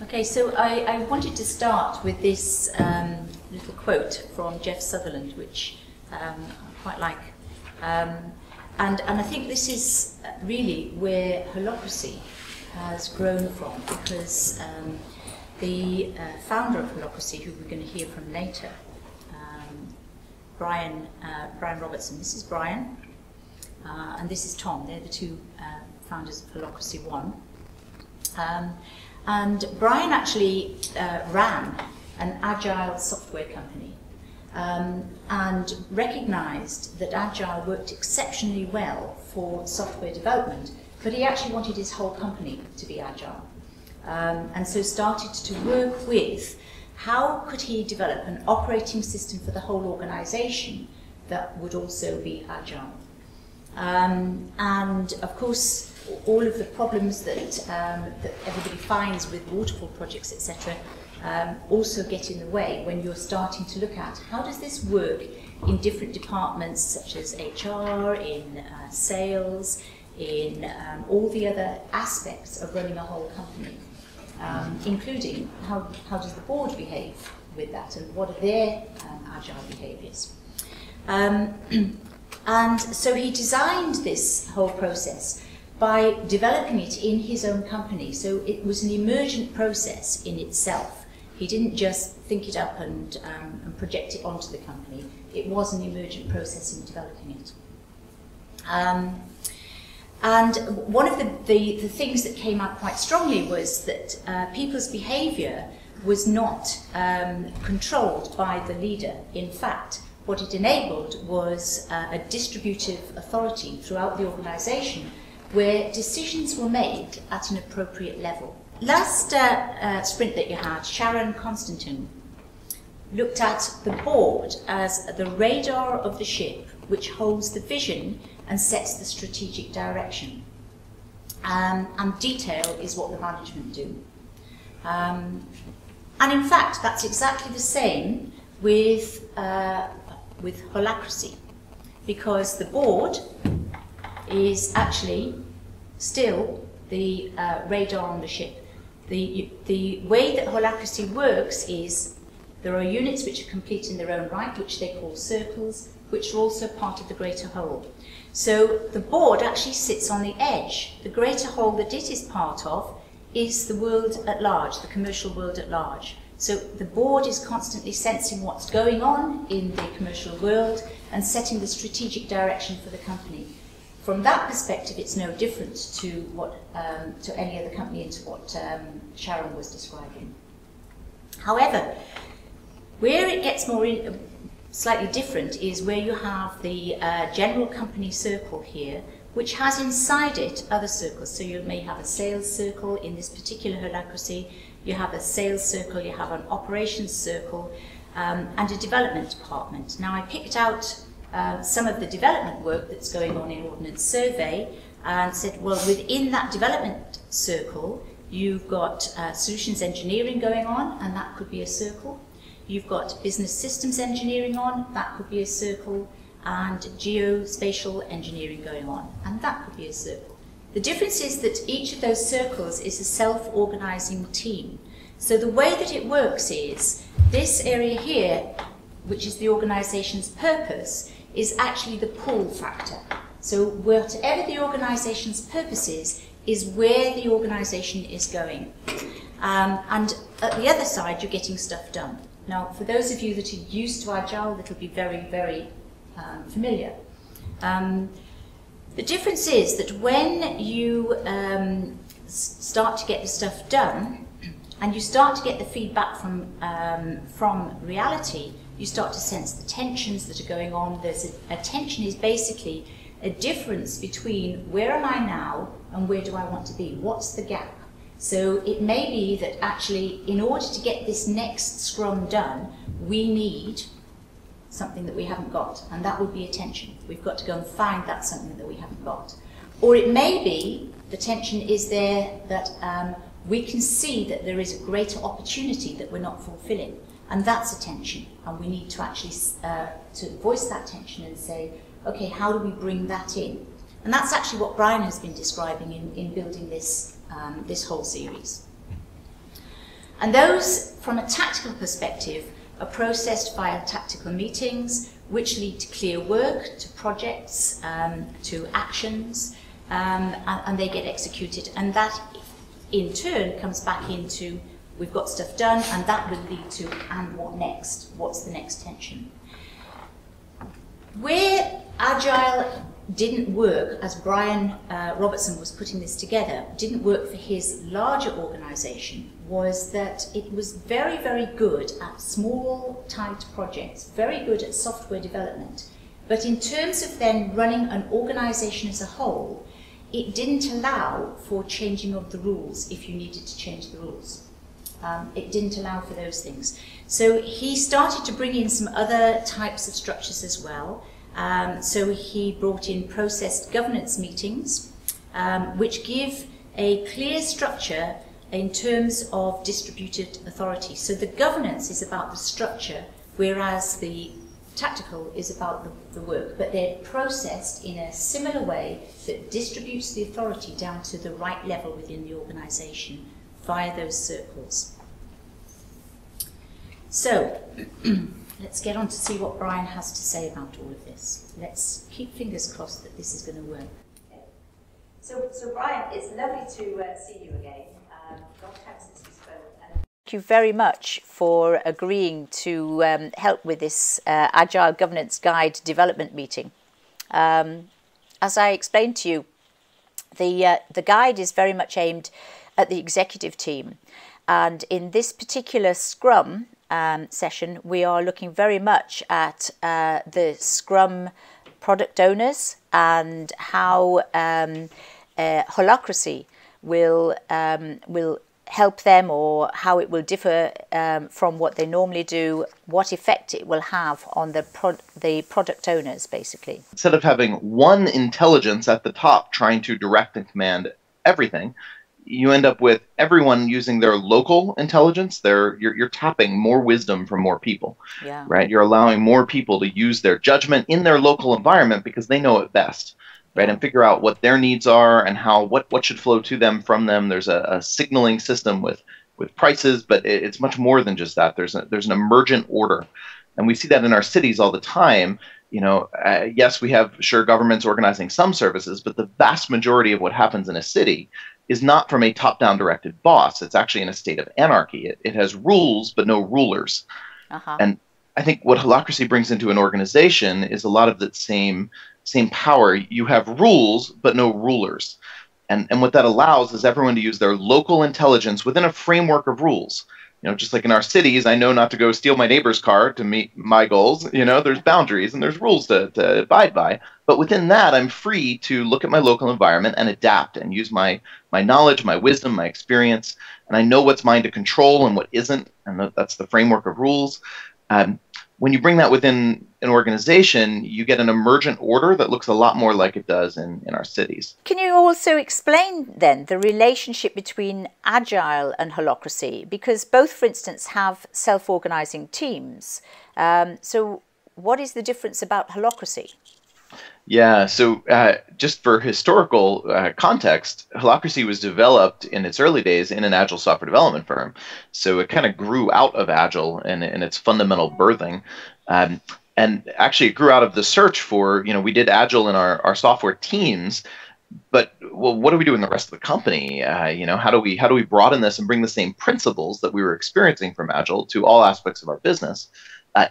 Okay, so I wanted to start with this little quote from Jeff Sutherland, which I quite like. And I think this is really where Holacracy has grown from, because the founder of Holacracy, who we're going to hear from later, Brian Robertson. This is Brian, and this is Tom. They're the two founders of HolcracyOne. And Brian actually ran an agile software company and recognized that agile worked exceptionally well for software development, but he actually wanted his whole company to be agile. And so started to work with how could he develop an operating system for the whole organization that would also be agile. And of course, all of the problems that everybody finds with waterfall projects, etc., also get in the way when you're starting to look at how does this work in different departments such as HR, in sales, in all the other aspects of running a whole company, including how does the board behave with that and what are their agile behaviours. And so he designed this whole process by developing it in his own company. So it was an emergent process in itself. He didn't just think it up and project it onto the company. It was an emergent process in developing it. And one of the things that came out quite strongly was that people's behaviour was not controlled by the leader. In fact, what it enabled was a distributive authority throughout the organisation where decisions were made at an appropriate level. Last sprint that you had, Sharon Constantine looked at the board as the radar of the ship which holds the vision and sets the strategic direction. And detail is what the management do. And in fact, that's exactly the same with Holacracy, because the board is actually still the radar on the ship. The way that Holacracy works is there are units which are complete in their own right, which they call circles, which are also part of the greater whole. So the board actually sits on the edge. The greater whole that it is part of is the world at large, the commercial world at large. So the board is constantly sensing what's going on in the commercial world and setting the strategic direction for the company. From that perspective, it's no different to what to any other company and to what Sharon was describing. However, where it gets more slightly different is where you have the general company circle here, which has inside it other circles. So you may have a sales circle in this particular Holacracy, you have a sales circle, you have an operations circle, and a development department. Now I picked out some of the development work that's going on in Ordnance Survey and said, well, within that development circle, you've got solutions engineering going on, and that could be a circle. You've got business systems engineering on, that could be a circle, and geospatial engineering going on, and that could be a circle. The difference is that each of those circles is a self-organizing team. So the way that it works is this area here, which is the organization's purpose, is actually the pull factor. So whatever the organization's purpose is where the organization is going. And at the other side, you're getting stuff done. Now, for those of you that are used to Agile, that'll be very, very familiar. The difference is that when you start to get the stuff done, and you start to get the feedback from reality, you start to sense the tensions that are going on. A tension is basically a difference between where am I now and where do I want to be? What's the gap? So it may be that actually, in order to get this next scrum done, we need something that we haven't got, and that would be a tension. We've got to go and find that something that we haven't got. Or it may be the tension is there that we can see that there is a greater opportunity that we're not fulfilling, and that's a tension, and we need to actually to voice that tension and say, okay, how do we bring that in? And that's actually what Brian has been describing in building this this whole series. And those, from a tactical perspective, are processed via tactical meetings, which lead to clear work, to projects, to actions, and they get executed. And that, in turn, comes back into, we've got stuff done, and that will lead to, and what next? What's the next tension? Where Agile didn't work, as Brian Robertson was putting this together, didn't work for his larger organisation, was that it was very, very good at small, tight projects, very good at software development. But in terms of then running an organisation as a whole, it didn't allow for changing of the rules if you needed to change the rules. It didn't allow for those things. So he started to bring in some other types of structures as well. So he brought in processed governance meetings, which give a clear structure in terms of distributed authority. So the governance is about the structure, whereas the tactical is about the work, but they're processed in a similar way that distributes the authority down to the right level within the organisation via those circles. So, let's get on to see what Brian has to say about all of this. Let's keep fingers crossed that this is going to work. Okay. So Brian, it's lovely to see you again. Long time since we spoke. Thank you very much for agreeing to help with this Agile Governance Guide development meeting. As I explained to you, the guide is very much aimed at the executive team, and in this particular Scrum session, we are looking very much at the Scrum product owners and how Holacracy will help them, or how it will differ from what they normally do, what effect it will have on the product owners, basically. Instead of having one intelligence at the top trying to direct and command everything, you end up with everyone using their local intelligence. You're tapping more wisdom from more people, yeah. Right? You're allowing more people to use their judgment in their local environment because they know it best, right? And figure out what their needs are and what should flow to them from them. There's a signaling system with prices, but it's much more than just that. There's an emergent order, and we see that in our cities all the time. Yes, we have governments organizing some services, but the vast majority of what happens in a city is not from a top-down directed boss. It's actually in a state of anarchy. It has rules, but no rulers. And I think what Holacracy brings into an organization is a lot of that same power. You have rules, but no rulers. And what that allows is everyone to use their local intelligence within a framework of rules. Just like in our cities, I know not to go steal my neighbor's car to meet my goals. There's boundaries and there's rules to abide by. But within that, I'm free to look at my local environment and adapt and use my knowledge, my wisdom, my experience. And I know what's mine to control and what isn't. And that's the framework of rules. When you bring that within an organization, you get an emergent order that looks a lot more like it does in our cities. Can you also explain then the relationship between Agile and Holacracy? Because both, for instance, have self-organizing teams. So what is the difference about Holacracy? Yeah, so just for historical context, Holacracy was developed in its early days in an Agile software development firm. So it kind of grew out of Agile in its fundamental birthing. And actually, it grew out of the search for, we did Agile in our software teams, but well, what do we do in the rest of the company? How do we broaden this and bring the same principles that we were experiencing from Agile to all aspects of our business,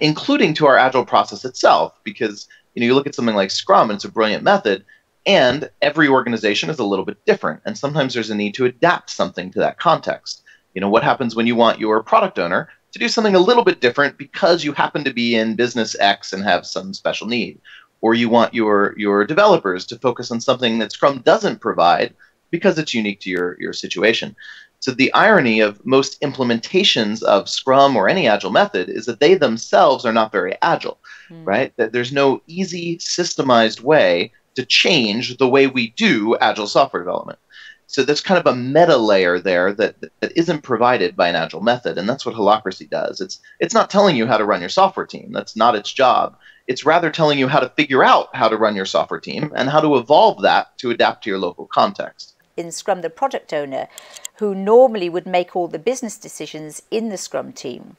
including to our Agile process itself? Because you look at something like Scrum, and it's a brilliant method, and every organization is a little bit different. And sometimes there's a need to adapt something to that context. What happens when you want your product owner to do something a little bit different because you happen to be in business X and have some special need? Or you want your developers to focus on something that Scrum doesn't provide because it's unique to your situation. So the irony of most implementations of Scrum or any Agile method is that they themselves are not very Agile, right? That there's no easy, systemized way to change the way we do Agile software development. So there's kind of a meta layer there that isn't provided by an Agile method, and that's what Holacracy does. It's not telling you how to run your software team. That's not its job. It's rather telling you how to figure out how to run your software team and how to evolve that to adapt to your local context. in Scrum the product owner, who normally would make all the business decisions in the Scrum team,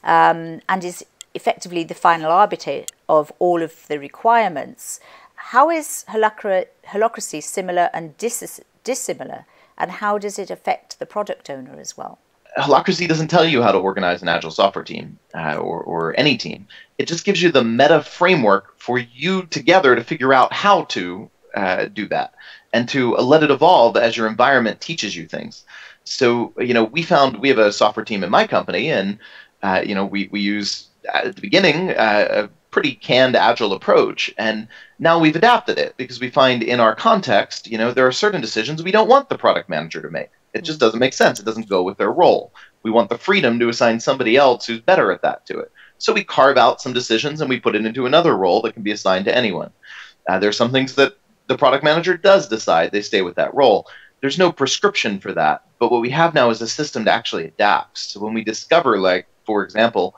and is effectively the final arbiter of all of the requirements. How is Holacracy similar and dissimilar, and how does it affect the product owner as well? Holacracy doesn't tell you how to organize an agile software team or any team. It just gives you the meta framework for you together to figure out how to do that and to let it evolve as your environment teaches you things. So, we found we have a software team in my company, and we use at the beginning a pretty canned agile approach, and now we've adapted it because we find in our context, there are certain decisions we don't want the product manager to make. It just doesn't make sense. It doesn't go with their role. We want the freedom to assign somebody else who's better at that to it. So we carve out some decisions and we put it into another role that can be assigned to anyone. There's some things that the product manager does decide. They stay with that role. There's no prescription for that. But what we have now is a system to actually adapt. So when we discover, like, for example,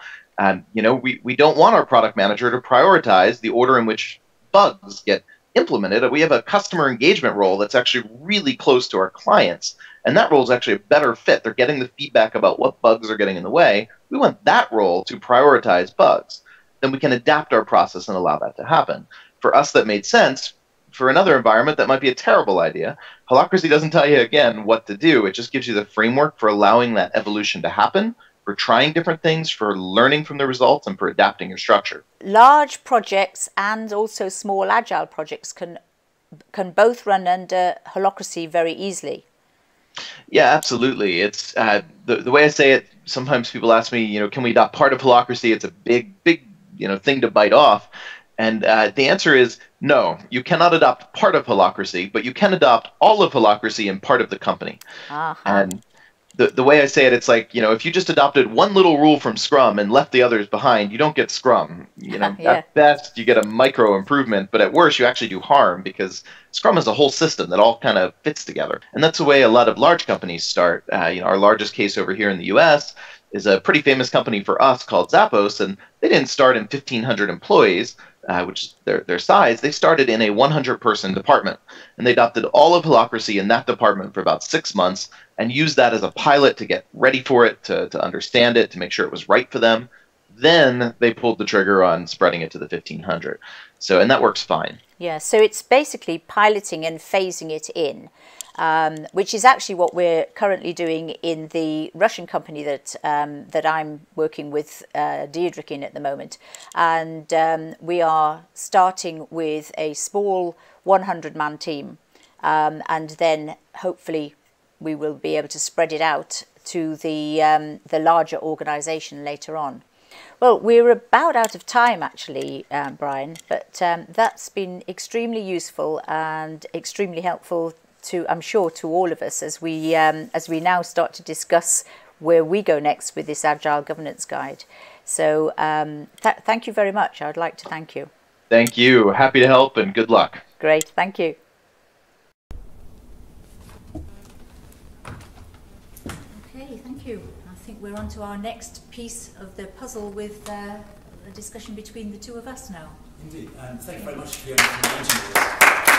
we don't want our product manager to prioritize the order in which bugs get implemented. We have a customer engagement role that's actually really close to our clients. And that role is actually a better fit. They're getting the feedback about what bugs are getting in the way. We want that role to prioritize bugs. Then we can adapt our process and allow that to happen. For us, that made sense. For another environment, that might be a terrible idea. Holacracy doesn't tell you, again, what to do. It just gives you the framework for allowing that evolution to happen, for trying different things, for learning from the results, and for adapting your structure. Large projects and also small agile projects can both run under Holacracy very easily. Yeah, absolutely. It's the way I say it. Sometimes people ask me, can we adopt part of Holacracy? It's a big thing to bite off, and the answer is no. You cannot adopt part of Holacracy, but you can adopt all of Holacracy and part of the company. And the way I say it, it's like, if you just adopted one little rule from Scrum and left the others behind, you don't get Scrum. Yeah. At best, you get a micro improvement, but at worst, you actually do harm because Scrum is a whole system that all kind of fits together. And that's the way a lot of large companies start. Our largest case over here in the US is a pretty famous company for us called Zappos, and they didn't start in 1,500 employees, which is their size. They started in a 100-person department, and they adopted all of Holacracy in that department for about 6 months and used that as a pilot to get ready for it, to understand it, to make sure it was right for them. Then they pulled the trigger on spreading it to the 1,500. And that works fine. Yeah, so it's basically piloting and phasing it in, which is actually what we're currently doing in the Russian company that I'm working with Diedrich in at the moment. And we are starting with a small 100-man team, and then hopefully we will be able to spread it out to the larger organisation later on. Well, we're about out of time, actually, Brian, but that's been extremely useful and extremely helpful to, I'm sure, to all of us as we now start to discuss where we go next with this Agile Governance Guide. So thank you very much. I would like to thank you. Thank you. Happy to help, and good luck. Great. Thank you. Okay, thank you. I think we're on to our next piece of the puzzle with a discussion between the two of us now. Indeed. Thank you very much, Fiona, for arranging this.